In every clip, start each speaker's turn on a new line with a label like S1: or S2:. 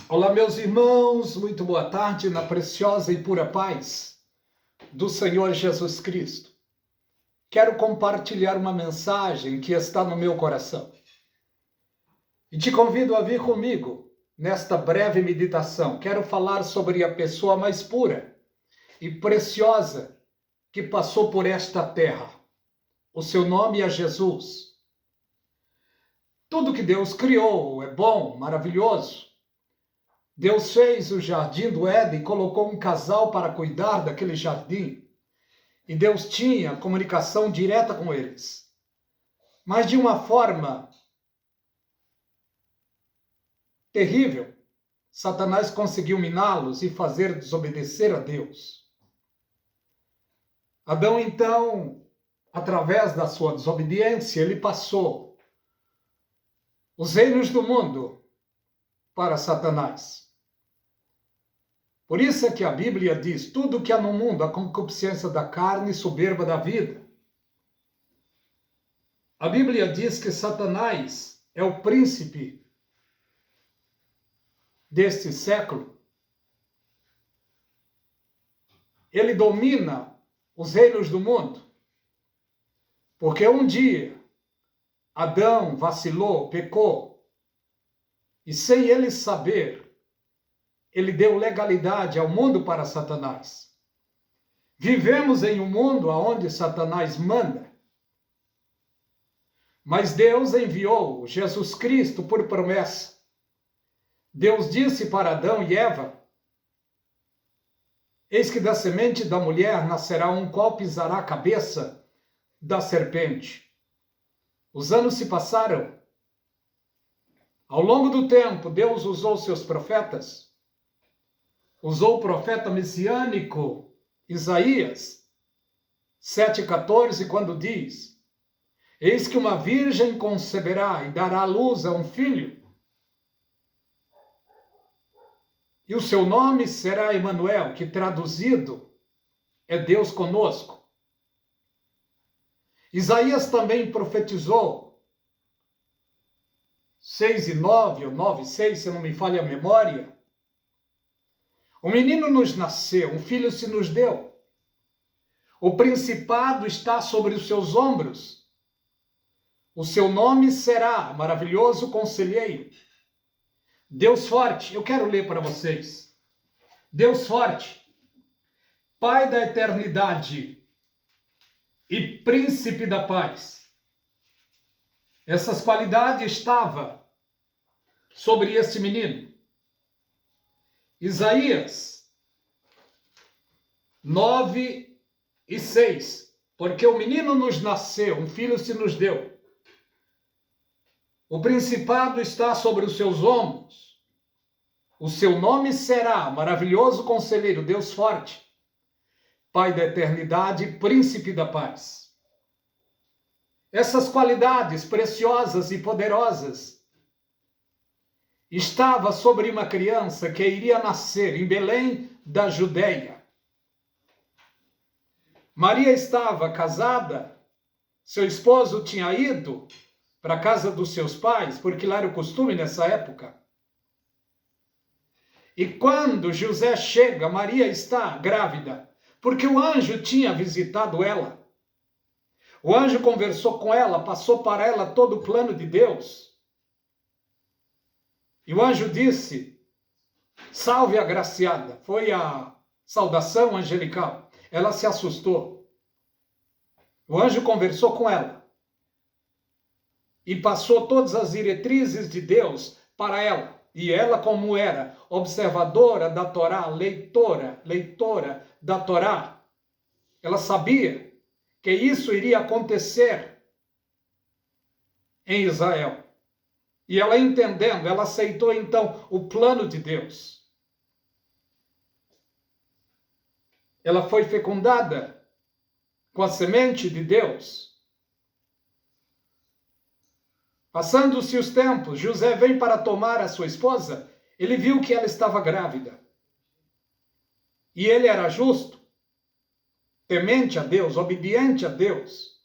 S1: Olá, meus irmãos, muito boa tarde na preciosa e pura paz do Senhor Jesus Cristo. Quero compartilhar uma mensagem que está no meu coração. E te convido a vir comigo nesta breve meditação. Quero falar sobre a pessoa mais pura e preciosa que passou por esta terra. O seu nome é Jesus. Tudo que Deus criou é bom, maravilhoso. Deus fez o jardim do Éden e colocou um casal para cuidar daquele jardim. E Deus tinha comunicação direta com eles. Mas de uma forma terrível, Satanás conseguiu miná-los e fazer desobedecer a Deus. Adão, então, através da sua desobediência, ele passou os reinos do mundo para Satanás. Por isso é que a Bíblia diz, tudo que há no mundo, a concupiscência da carne e soberba da vida. A Bíblia diz que Satanás é o príncipe deste século. Ele domina os reinos do mundo. Porque um dia Adão vacilou, pecou, e sem ele saber, ele deu legalidade ao mundo para Satanás. Vivemos em um mundo onde Satanás manda. Mas Deus enviou Jesus Cristo por promessa. Deus disse para Adão e Eva, eis que da semente da mulher nascerá um qual pisará a cabeça da serpente. Os anos se passaram. Ao longo do tempo, Deus usou seus profetas. Usou o profeta messiânico Isaías 7,14, quando diz, eis que uma virgem conceberá e dará à luz a um filho, e o seu nome será Emanuel, que traduzido é Deus conosco. Isaías também profetizou 6:9 ou 9:6, se não me falha a memória, um menino nos nasceu, um filho se nos deu. O principado está sobre os seus ombros. O seu nome será Maravilhoso Conselheiro, Deus Forte. Eu quero ler para vocês. Deus Forte, Pai da Eternidade e Príncipe da Paz. Essas qualidades estavam sobre esse menino. Isaías 9:6, porque o menino nos nasceu, um filho se nos deu. O principado está sobre os seus ombros. O seu nome será Maravilhoso Conselheiro, Deus Forte, Pai da Eternidade, Príncipe da Paz. Essas qualidades preciosas e poderosas estava sobre uma criança que iria nascer em Belém da Judeia. Maria estava casada, seu esposo tinha ido para a casa dos seus pais, porque lá era o costume nessa época. E quando José chega, Maria está grávida, porque o anjo tinha visitado ela. O anjo conversou com ela, passou para ela todo o plano de Deus. E o anjo disse, salve agraciada. Foi a saudação angelical. Ela se assustou. O anjo conversou com ela. E passou todas as diretrizes de Deus para ela. E ela, como era observadora da Torá, leitora da Torá, ela sabia que isso iria acontecer em Israel. E ela entendendo, ela aceitou então o plano de Deus. Ela foi fecundada com a semente de Deus. Passando-se os tempos, José vem para tomar a sua esposa, ele viu que ela estava grávida. E ele era justo, temente a Deus, obediente a Deus.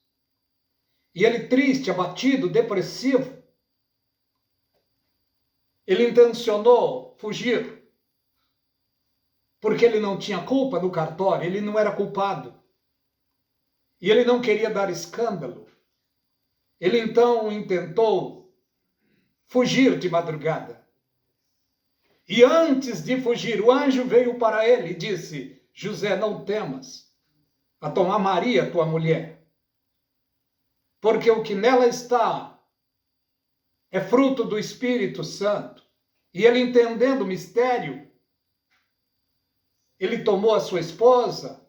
S1: E ele triste, abatido, depressivo, Ele intencionou fugir, porque ele não tinha culpa no cartório, ele não era culpado. E ele não queria dar escândalo. Ele então intentou fugir de madrugada. E antes de fugir, o anjo veio para ele e disse: José, não temas a tomar Maria, tua mulher, porque o que nela está é fruto do Espírito Santo. E ele, entendendo o mistério, ele tomou a sua esposa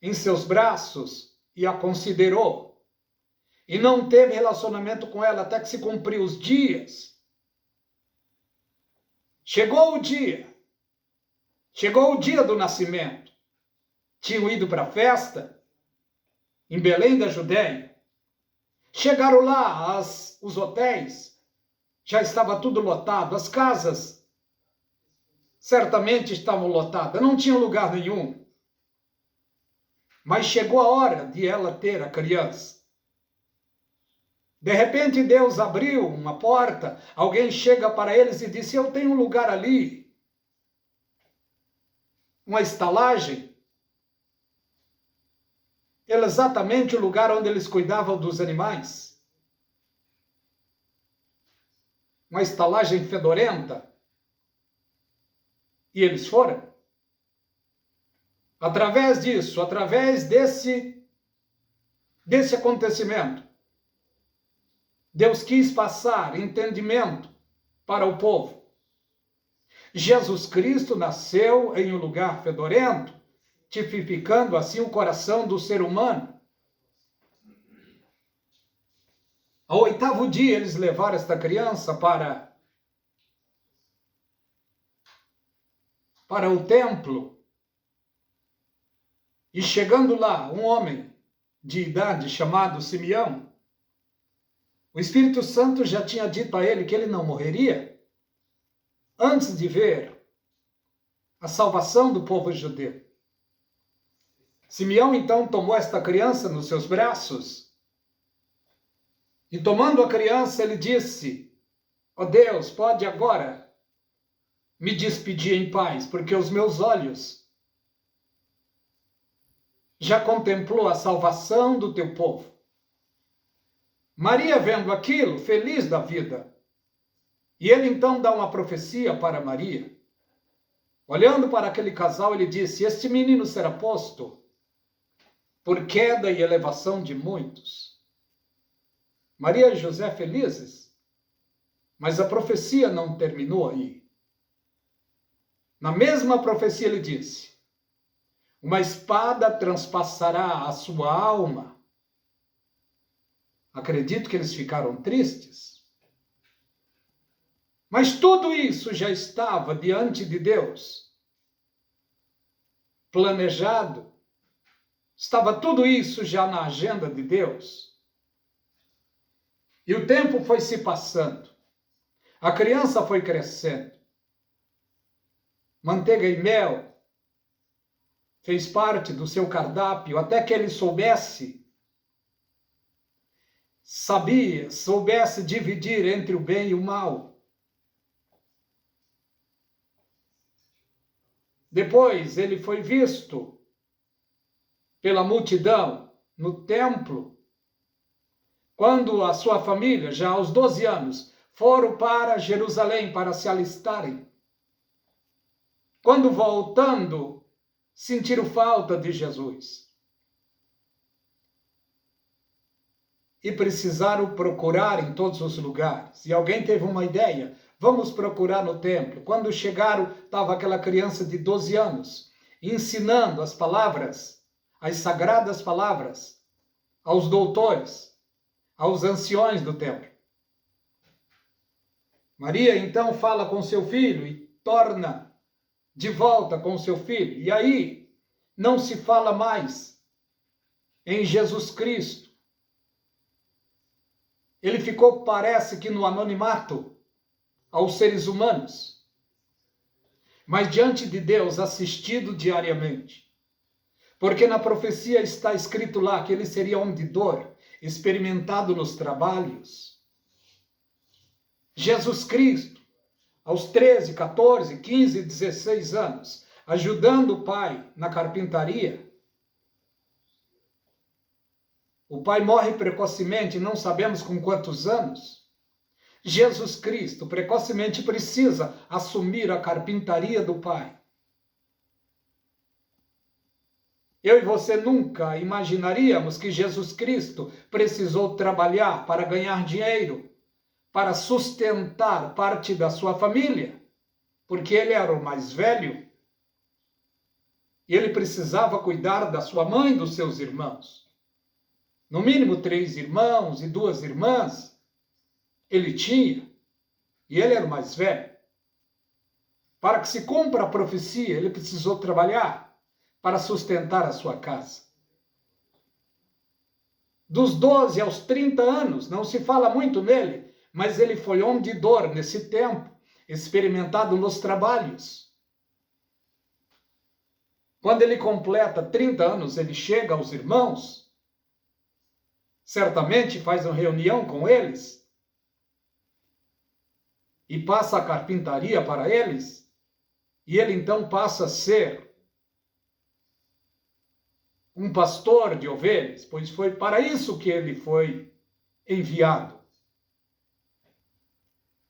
S1: em seus braços e a considerou. E não teve relacionamento com ela até que se cumpriu os dias. Chegou o dia do nascimento. Tinham ido para a festa em Belém da Judéia. Chegaram lá, os hotéis, já estava tudo lotado, as casas certamente estavam lotadas, não tinha lugar nenhum. Mas chegou a hora de ela ter a criança. De repente Deus abriu uma porta, alguém chega para eles e disse: eu tenho um lugar ali, uma estalagem, exatamente o lugar onde eles cuidavam dos animais. Uma estalagem fedorenta. E eles foram. Através disso, através desse acontecimento, Deus quis passar entendimento para o povo. Jesus Cristo nasceu em um lugar fedorento, tipificando assim o coração do ser humano. Ao 8º dia, eles levaram esta criança para o templo. E chegando lá, um homem de idade chamado Simeão, o Espírito Santo já tinha dito a ele que ele não morreria antes de ver a salvação do povo judeu. Simeão então tomou esta criança nos seus braços e, tomando a criança, ele disse: ó Deus, pode agora me despedir em paz, porque os meus olhos já contemplou a salvação do teu povo. Maria, vendo aquilo, feliz da vida, e ele então dá uma profecia para Maria. Olhando para aquele casal, ele disse: este menino será posto por queda e elevação de muitos. Maria e José felizes, mas a profecia não terminou aí. Na mesma profecia ele disse: uma espada transpassará a sua alma. Acredito que eles ficaram tristes. Mas tudo isso já estava diante de Deus, planejado. Estava tudo isso já na agenda de Deus. E o tempo foi se passando. A criança foi crescendo. Manteiga e mel fez parte do seu cardápio, até que ele soubesse dividir entre o bem e o mal. Depois ele foi visto pela multidão no templo, quando a sua família, já aos 12 anos, foram para Jerusalém para se alistarem. Quando voltando, sentiram falta de Jesus. E precisaram procurar em todos os lugares. E alguém teve uma ideia: vamos procurar no templo. Quando chegaram, estava aquela criança de 12 anos, ensinando as palavras, as sagradas palavras, aos doutores, aos anciões do templo. Maria então fala com seu filho e torna de volta com seu filho. E aí não se fala mais em Jesus Cristo. Ele ficou, parece que no anonimato aos seres humanos, mas diante de Deus assistido diariamente. Porque na profecia está escrito lá que ele seria homem de dor, experimentado nos trabalhos. Jesus Cristo aos 13, 14, 15, 16 anos, ajudando o pai na carpintaria. O pai morre precocemente, não sabemos com quantos anos. Jesus Cristo precocemente precisa assumir a carpintaria do pai. Eu e você nunca imaginaríamos que Jesus Cristo precisou trabalhar para ganhar dinheiro, para sustentar parte da sua família, porque ele era o mais velho e ele precisava cuidar da sua mãe e dos seus irmãos. No mínimo 3 irmãos e 2 irmãs ele tinha, e ele era o mais velho. Para que se cumpra a profecia, ele precisou trabalhar para sustentar a sua casa. Dos 12 aos 30 anos, não se fala muito nele, mas ele foi homem de dor nesse tempo, experimentado nos trabalhos. Quando ele completa 30 anos, ele chega aos irmãos, certamente faz uma reunião com eles e passa a carpintaria para eles, e ele então passa a ser um pastor de ovelhas, pois foi para isso que ele foi enviado.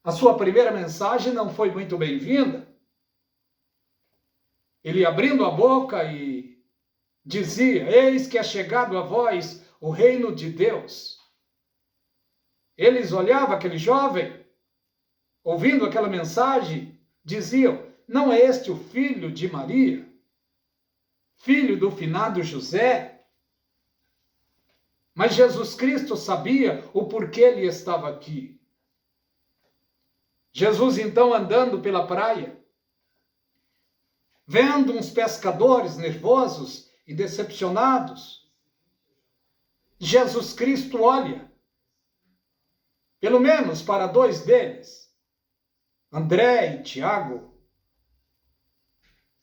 S1: A sua primeira mensagem não foi muito bem-vinda. Ele abrindo a boca e dizia: eis que é chegado a vós o reino de Deus. Eles olhavam aquele jovem, ouvindo aquela mensagem, diziam: não é este o filho de Maria, filho do finado José? Mas Jesus Cristo sabia o porquê ele estava aqui. Jesus, então, andando pela praia, vendo uns pescadores nervosos e decepcionados, Jesus Cristo olha, pelo menos para 2 deles, André e Tiago,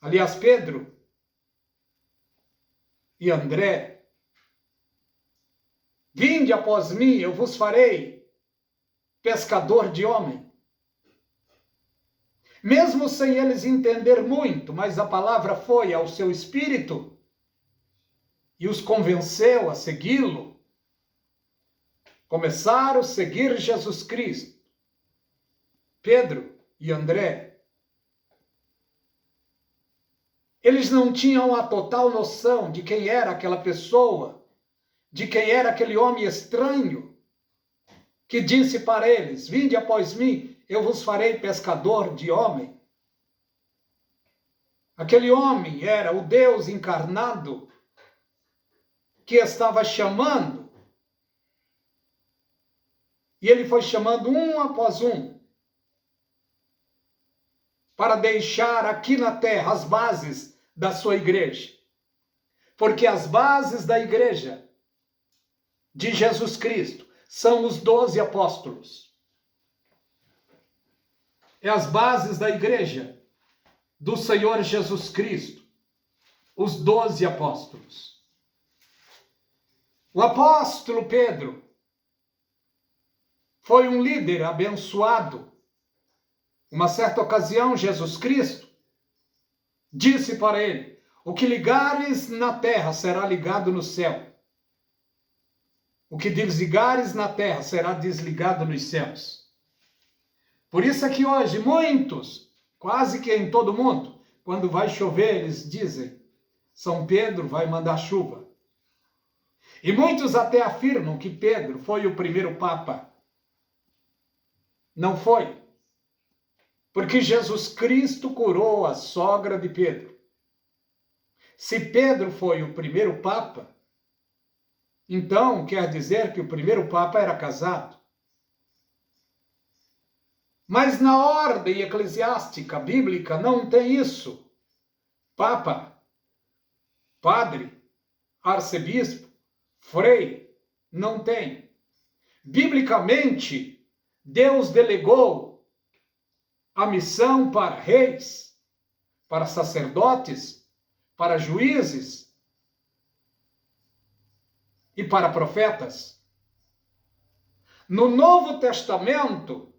S1: aliás, Pedro e André: vinde após mim, eu vos farei pescador de homem. Mesmo sem eles entender muito, mas a palavra foi ao seu espírito e os convenceu a segui-lo. Começaram a seguir Jesus Cristo, Pedro e André. Eles não tinham a total noção de quem era aquela pessoa, de quem era aquele homem estranho, que disse para eles: vinde após mim, eu vos farei pescador de homem. Aquele homem era o Deus encarnado que estava chamando. E ele foi chamando um após um, para deixar aqui na terra as bases da sua igreja. Porque as bases da igreja de Jesus Cristo são os 12 apóstolos. É as bases da igreja do Senhor Jesus Cristo, os 12 apóstolos. O apóstolo Pedro foi um líder abençoado. Uma certa ocasião, Jesus Cristo disse para ele: o que ligares na terra será ligado no céu. O que desligares na terra será desligado nos céus. Por isso é que hoje muitos, quase que em todo mundo, quando vai chover, eles dizem: São Pedro vai mandar chuva. E muitos até afirmam que Pedro foi o primeiro papa. Não foi. Porque Jesus Cristo curou a sogra de Pedro. Se Pedro foi o primeiro papa, então quer dizer que o primeiro papa era casado. Mas na ordem eclesiástica bíblica não tem isso. Papa, padre, arcebispo, frei, não tem. Biblicamente, Deus delegou a missão para reis, para sacerdotes, para juízes e para profetas. No Novo Testamento,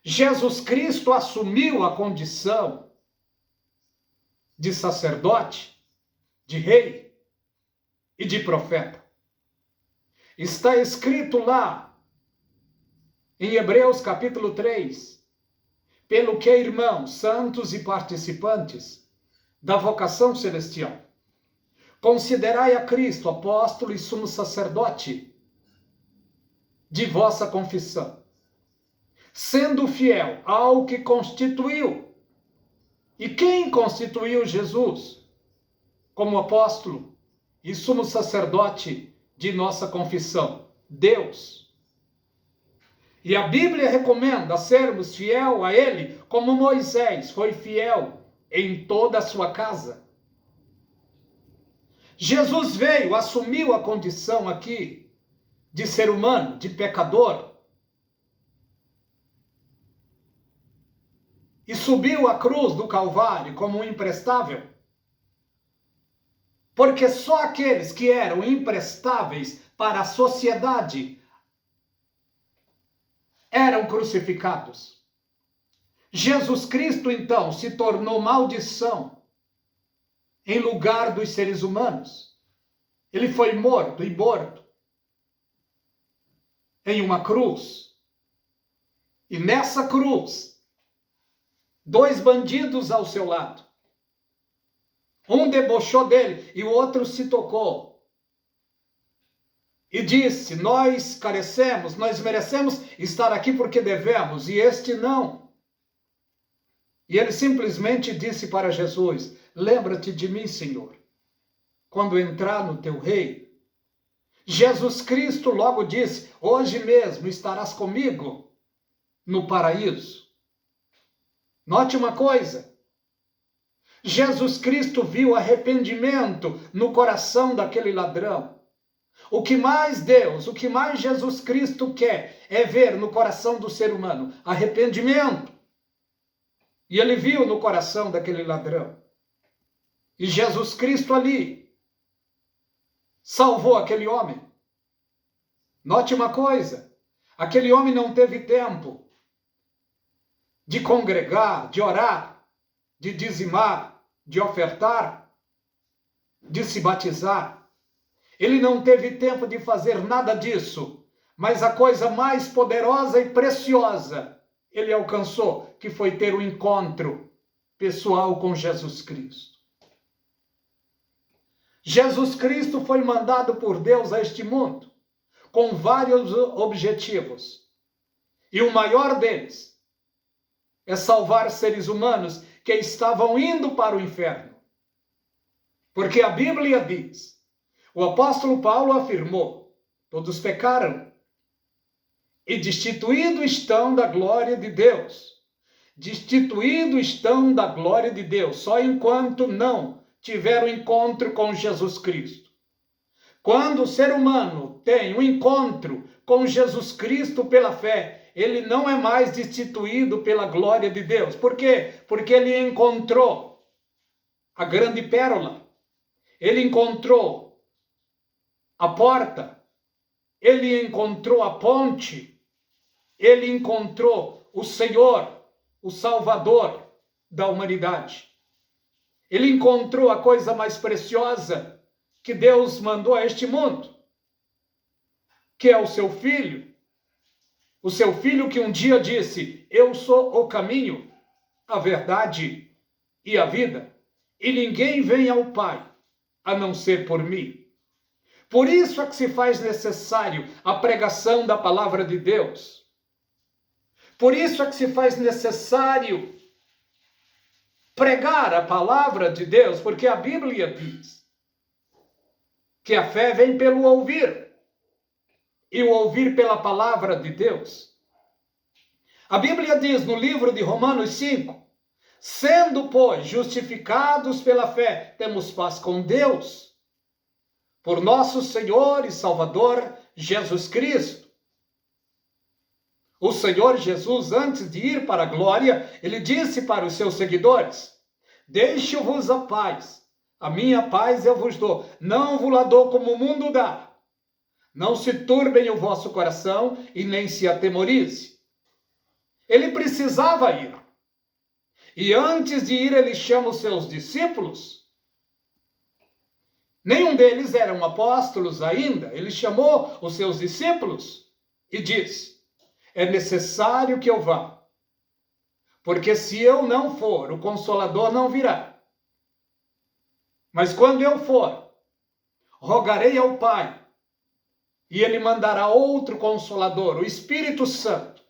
S1: Jesus Cristo assumiu a condição de sacerdote, de rei e de profeta. Está escrito lá em Hebreus capítulo 3, pelo que, irmãos, santos e participantes da vocação celestial, considerai a Cristo apóstolo e sumo sacerdote de vossa confissão, sendo fiel ao que constituiu. E quem constituiu Jesus como apóstolo e sumo sacerdote de nossa confissão? Deus. E a Bíblia recomenda sermos fiel a Ele, como Moisés foi fiel em toda a sua casa. Jesus veio, assumiu a condição aqui de ser humano, de pecador, e subiu a cruz do Calvário como um imprestável, porque só aqueles que eram imprestáveis para a sociedade eram crucificados. Jesus Cristo, então, se tornou maldição em lugar dos seres humanos. Ele foi morto e morto em uma cruz. E nessa cruz, 2 bandidos ao seu lado. Um debochou dele e o outro se tocou. E disse: nós carecemos, nós merecemos estar aqui porque devemos, e este não. E ele simplesmente disse para Jesus: lembra-te de mim, Senhor, quando entrar no teu reino. Jesus Cristo logo disse: hoje mesmo estarás comigo no paraíso. Note uma coisa. Jesus Cristo viu arrependimento no coração daquele ladrão. O que mais Deus, o que mais Jesus Cristo quer é ver no coração do ser humano arrependimento. E ele viu no coração daquele ladrão. E Jesus Cristo ali salvou aquele homem. Note uma coisa, aquele homem não teve tempo de congregar, de orar, de dizimar, de ofertar, de se batizar. Ele não teve tempo de fazer nada disso, mas a coisa mais poderosa e preciosa ele alcançou, que foi ter um encontro pessoal com Jesus Cristo. Jesus Cristo foi mandado por Deus a este mundo com vários objetivos. E o maior deles é salvar seres humanos que estavam indo para o inferno. Porque a Bíblia diz, o apóstolo Paulo afirmou, todos pecaram e destituídos estão da glória de Deus. Destituídos estão da glória de Deus, só enquanto não tiveram encontro com Jesus Cristo. Quando o ser humano tem um encontro com Jesus Cristo pela fé, ele não é mais destituído pela glória de Deus. Por quê? Porque ele encontrou a grande pérola. Ele encontrou a porta. Ele encontrou a ponte. Ele encontrou o Senhor, o Salvador da humanidade. Ele encontrou a coisa mais preciosa que Deus mandou a este mundo, que é o seu Filho. O seu Filho que um dia disse: eu sou o caminho, a verdade e a vida, e ninguém vem ao Pai a não ser por mim. Por isso é que se faz necessário a pregação da palavra de Deus. Por isso é que se faz necessário pregar a palavra de Deus, porque a Bíblia diz que a fé vem pelo ouvir, e o ouvir pela palavra de Deus. A Bíblia diz no livro de Romanos 5, sendo, pois, justificados pela fé, temos paz com Deus, por nosso Senhor e Salvador Jesus Cristo. O Senhor Jesus, antes de ir para a glória, ele disse para os seus seguidores: deixo-vos a paz, a minha paz eu vos dou, não vos la dou como o mundo dá. Não se turbem o vosso coração e nem se atemorize. Ele precisava ir. E antes de ir, ele chama os seus discípulos. Nenhum deles eram apóstolos ainda. Ele chamou os seus discípulos e diz: é necessário que eu vá, porque se eu não for, o Consolador não virá. Mas quando eu for, rogarei ao Pai, e ele mandará outro Consolador, o Espírito Santo,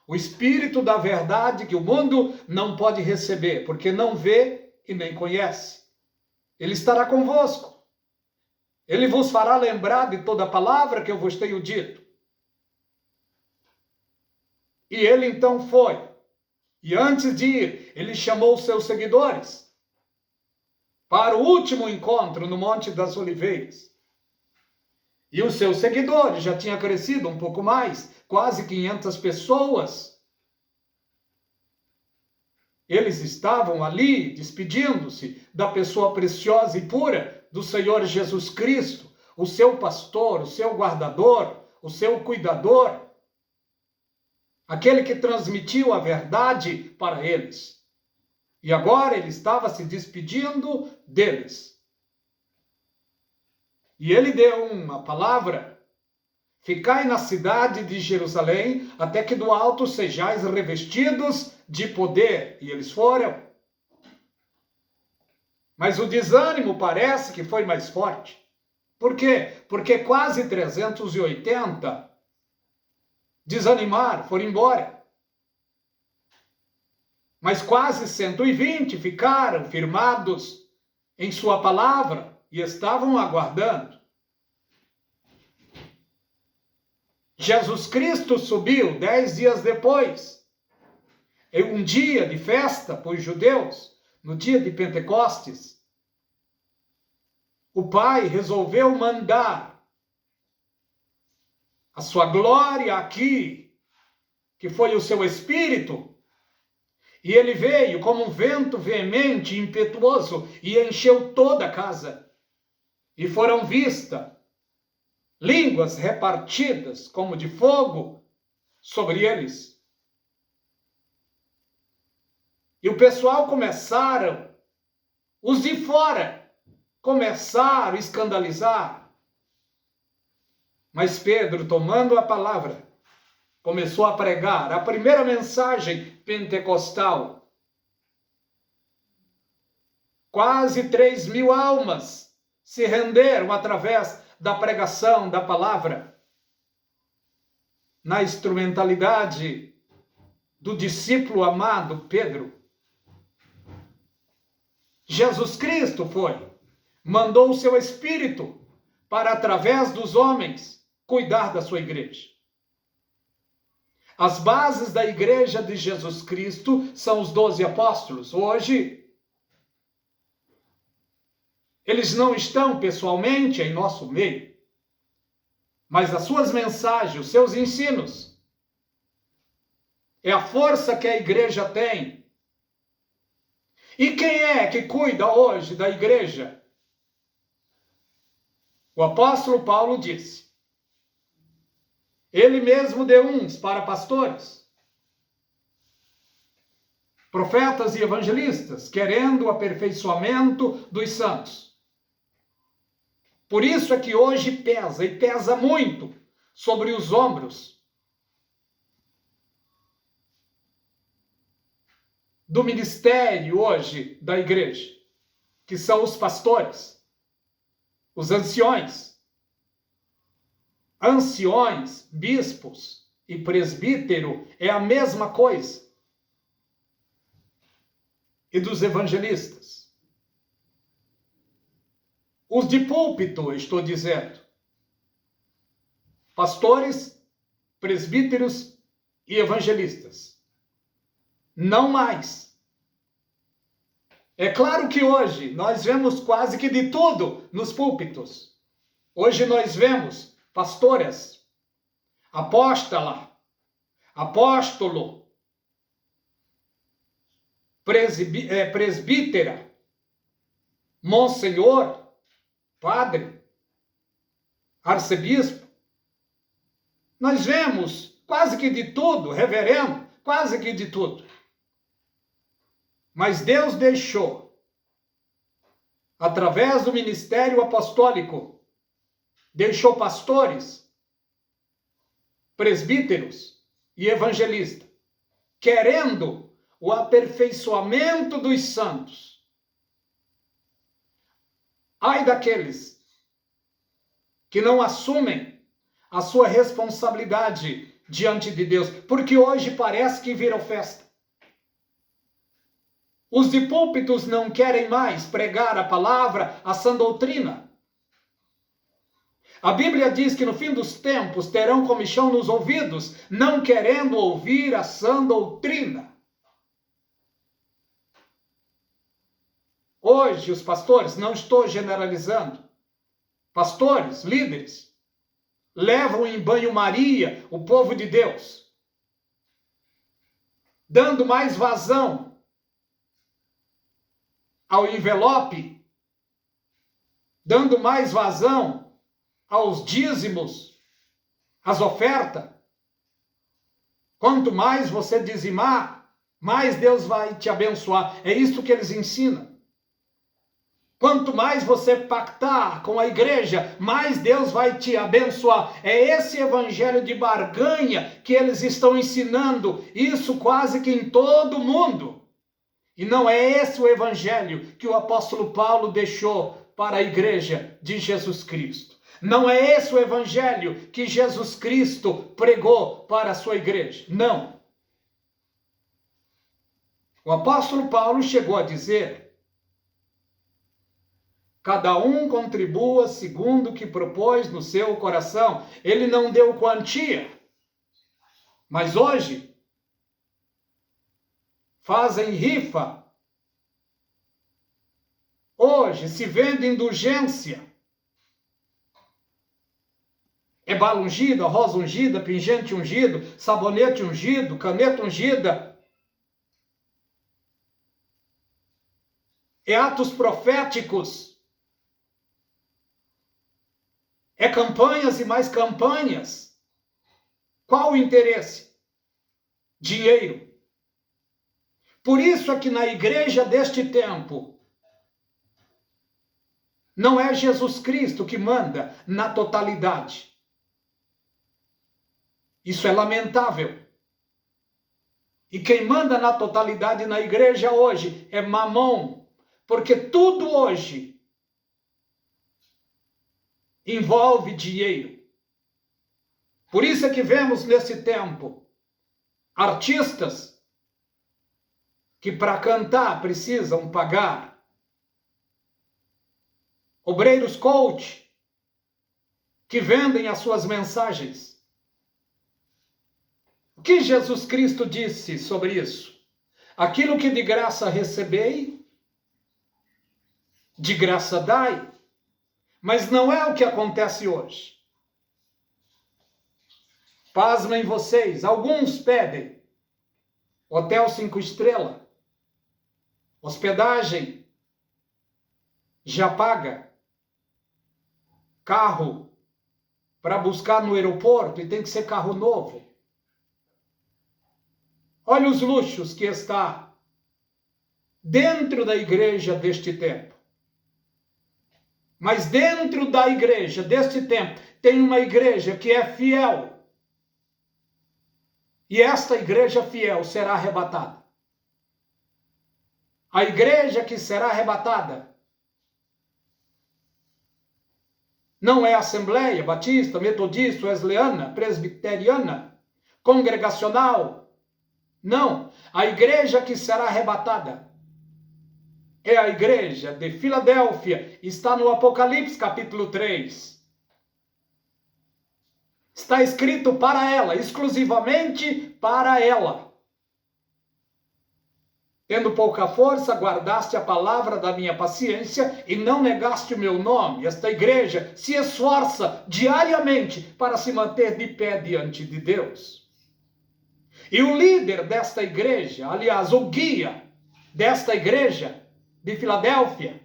S1: o Espírito da verdade que o mundo não pode receber, porque não vê e nem conhece. Ele estará convosco. Ele vos fará lembrar de toda a palavra que eu vos tenho dito. E ele então foi. E antes de ir, ele chamou os seus seguidores para o último encontro no Monte das Oliveiras. E os seus seguidores já tinham crescido um pouco mais, quase 500 pessoas. Eles estavam ali despedindo-se da pessoa preciosa e pura do Senhor Jesus Cristo, o seu pastor, o seu guardador, o seu cuidador, aquele que transmitiu a verdade para eles. E agora ele estava se despedindo deles. E ele deu uma palavra: ficai na cidade de Jerusalém, até que do alto sejais revestidos de poder. E eles foram. Mas o desânimo parece que foi mais forte. Por quê? Porque quase 380 desanimaram, foram embora. Mas quase 120 ficaram firmados em sua palavra e estavam aguardando. Jesus Cristo subiu 10 dias depois, em um dia de festa para os judeus, no dia de Pentecostes. O Pai resolveu mandar a sua glória aqui, que foi o seu Espírito, e ele veio como um vento veemente e impetuoso e encheu toda a casa. E foram vistas línguas repartidas como de fogo sobre eles. E o pessoal começaram, os de fora, começaram a escandalizar. Mas Pedro, tomando a palavra, começou a pregar a primeira mensagem pentecostal. Quase 3.000 almas se renderam através da pregação da palavra, na instrumentalidade do discípulo amado Pedro. Jesus Cristo mandou o seu Espírito para, através dos homens, cuidar da sua igreja. As bases da igreja de Jesus Cristo são os 12 apóstolos. Hoje, eles não estão pessoalmente em nosso meio, mas as suas mensagens, os seus ensinos, é a força que a igreja tem. E quem é que cuida hoje da igreja? O apóstolo Paulo disse: ele mesmo deu uns para pastores, profetas e evangelistas, querendo o aperfeiçoamento dos santos. Por isso é que hoje pesa, e pesa muito, sobre os ombros do ministério hoje da igreja, que são os pastores, os anciões, bispos e presbítero é a mesma coisa. E dos evangelistas. Os de púlpito, estou dizendo. Pastores, presbíteros e evangelistas. Não mais. É claro que hoje nós vemos quase que de tudo nos púlpitos. Hoje nós vemos pastoras, apóstola, apóstolo, presbítera, monsenhor, padre, arcebispo. Nós vemos quase que de tudo, reverendo, quase que de tudo. Mas Deus deixou, através do ministério apostólico, deixou pastores, presbíteros e evangelistas, querendo o aperfeiçoamento dos santos. Ai daqueles que não assumem a sua responsabilidade diante de Deus, porque hoje parece que virou festa. Os de púlpitos não querem mais pregar a palavra, a sã doutrina. A Bíblia diz que no fim dos tempos terão comichão nos ouvidos, não querendo ouvir a sã doutrina. Hoje os pastores, não estou generalizando, pastores, líderes, levam em banho-maria o povo de Deus, dando mais vazão ao envelope, dando mais vazão aos dízimos, às ofertas. Quanto mais você dizimar, mais Deus vai te abençoar. É isso que eles ensinam. Quanto mais você pactar com a igreja, mais Deus vai te abençoar. É esse evangelho de barganha que eles estão ensinando, isso quase que em todo o mundo. E não é esse o evangelho que o apóstolo Paulo deixou para a igreja de Jesus Cristo. Não é esse o evangelho que Jesus Cristo pregou para a sua igreja. Não. O apóstolo Paulo chegou a dizer: cada um contribua segundo o que propôs no seu coração. Ele não deu quantia. Mas hoje fazem rifa. Hoje se vende indulgência. É bala ungida, rosa ungida, pingente ungido, sabonete ungido, caneta ungida. É atos proféticos. É campanhas e mais campanhas. Qual o interesse? Dinheiro. Por isso é que na igreja deste tempo, não é Jesus Cristo que manda na totalidade. Isso é lamentável. E quem manda na totalidade na igreja hoje é Mamon, porque tudo hoje envolve dinheiro. Por isso é que vemos nesse tempo artistas que para cantar precisam pagar. Obreiros coach que vendem as suas mensagens. O que Jesus Cristo disse sobre isso? Aquilo que de graça recebei, de graça dai. Mas não é o que acontece hoje. Pasmem vocês, alguns pedem hotel 5 estrelas, hospedagem já paga, carro para buscar no aeroporto e tem que ser carro novo. Olha os luxos que está dentro da igreja deste tempo. Mas dentro da igreja deste tempo tem uma igreja que é fiel. E esta igreja fiel será arrebatada. A igreja que será arrebatada não é Assembleia Batista, Metodista, Wesleyana, Presbiteriana, Congregacional. Não. A igreja que será arrebatada é a igreja de Filadélfia. Está no Apocalipse capítulo 3. Está escrito para ela, exclusivamente para ela. Tendo pouca força, guardaste a palavra da minha paciência e não negaste o meu nome. Esta igreja se esforça diariamente para se manter de pé diante de Deus. E o líder desta igreja, aliás, o guia desta igreja de Filadélfia,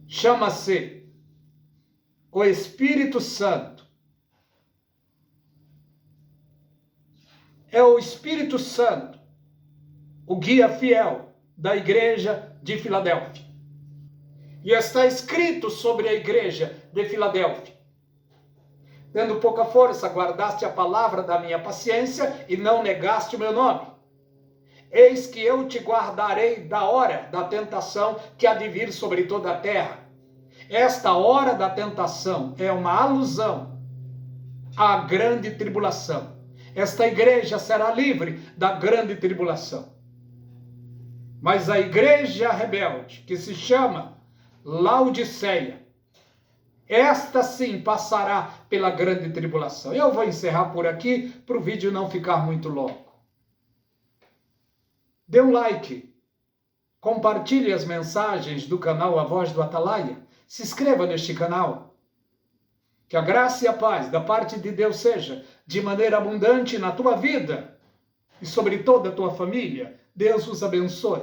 S1: chama-se o Espírito Santo. é o Espírito Santo, o guia fiel da igreja de Filadélfia. E está escrito sobre a igreja de Filadélfia: tendo pouca força, guardaste a palavra da minha paciência e não negaste o meu nome. Eis que eu te guardarei da hora da tentação que há de vir sobre toda a terra. Esta hora da tentação é uma alusão à grande tribulação. Esta igreja será livre da grande tribulação. Mas a igreja rebelde, que se chama Laodiceia, esta sim passará pela grande tribulação. Eu vou encerrar por aqui, para o vídeo não ficar muito longo. Dê um like, compartilhe as mensagens do canal A Voz do Atalaia, se inscreva neste canal. Que a graça e a paz da parte de Deus seja de maneira abundante na tua vida e sobre toda a tua família. Deus os abençoe.